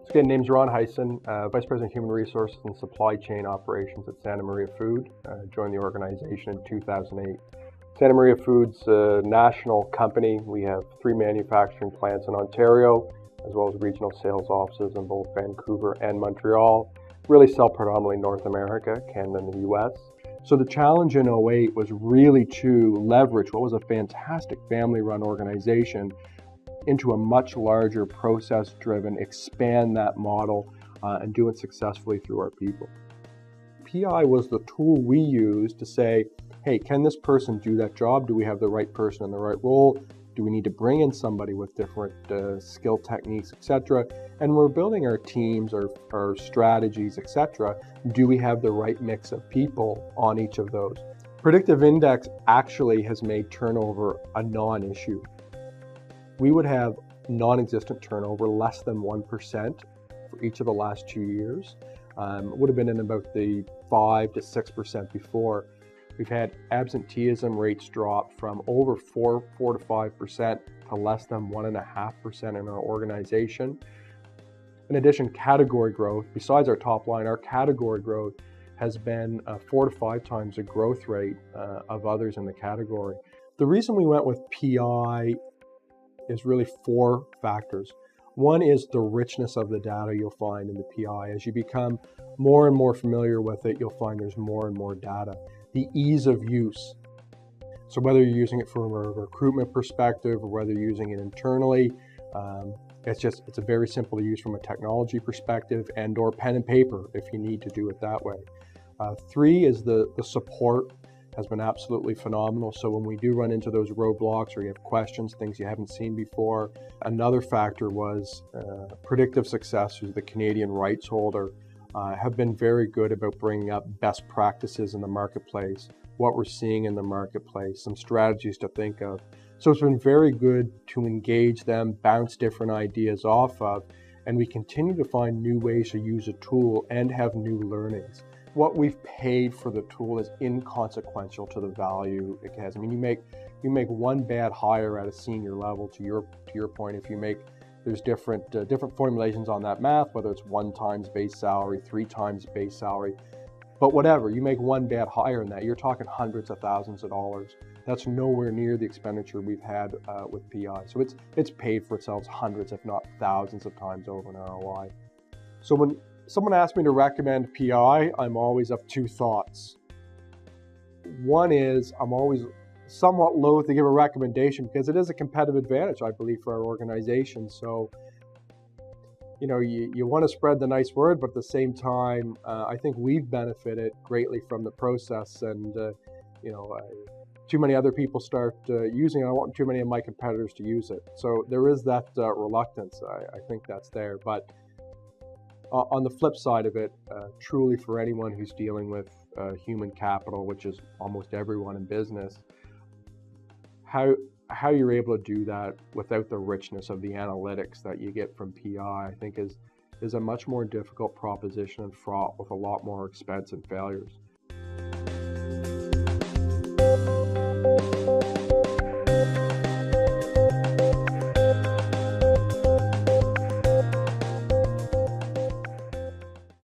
So again, name's Ron Hyson, Vice President of Human Resources and Supply Chain Operations at Santa Maria Food. Joined the organization in 2008. Santa Maria Food's a national company. We have 3 manufacturing plants in Ontario, as well as regional sales offices in both Vancouver and Montreal. Really sell predominantly North America, Canada, and the US. So the challenge in 2008 was really to leverage what was a fantastic family-run organization into a much larger process-driven, expand that model and do it successfully through our people. PI was the tool we used to say, hey, can this person do that job? Do we have the right person in the right role? Do we need to bring in somebody with different skill techniques, etc.? And we're building our teams, our strategies, etc. Do we have the right mix of people on each of those? Predictive Index actually has made turnover a non-issue. We would have non-existent turnover, less than 1% for each of the last 2 years. It would have been in about the 5 to 6% before. We've had absenteeism rates drop from over 4 to 5% to less than 1.5% in our organization. In addition, category growth, besides our top line, our category growth has been 4 to 5 times the growth rate of others in the category. The reason we went with PI is really 4 factors. One is the richness of the data you'll find in the PI. As you become more and more familiar with it, you'll find there's more and more data. The ease of use. So whether you're using it from a recruitment perspective or whether you're using it internally, it's a very simple to use from a technology perspective and or pen and paper if you need to do it that way. 3 is the support has been absolutely phenomenal. So when we do run into those roadblocks or you have questions, things you haven't seen before. Another factor was Predictive Success, who's the Canadian rights holder, have been very good about bringing up best practices in the marketplace, what we're seeing in the marketplace, some strategies to think of. So it's been very good to engage them, bounce different ideas off of, and we continue to find new ways to use a tool and have new learnings. What we've paid for the tool is inconsequential to the value it has. I mean, you make one bad hire at a senior level. To your point, if you make there's different formulations on that math, whether it's 1 times base salary, 3 times base salary, but whatever, you make one bad hire in that, you're talking hundreds of thousands of dollars. That's nowhere near the expenditure we've had with PI. So it's paid for itself hundreds, if not thousands of times over an ROI. So when someone asks me to recommend PI, I'm always of 2 thoughts. One is I'm always somewhat loath to give a recommendation because it is a competitive advantage, I believe, for our organization. So, you want to spread the nice word, but at the same time, I think we've benefited greatly from the process. And, too many other people start using it. I don't want too many of my competitors to use it. So there is that reluctance. I think that's there. But on the flip side of it, truly for anyone who's dealing with human capital, which is almost everyone in business, how you're able to do that without the richness of the analytics that you get from PI, I think is a much more difficult proposition and fraught with a lot more expense and failures.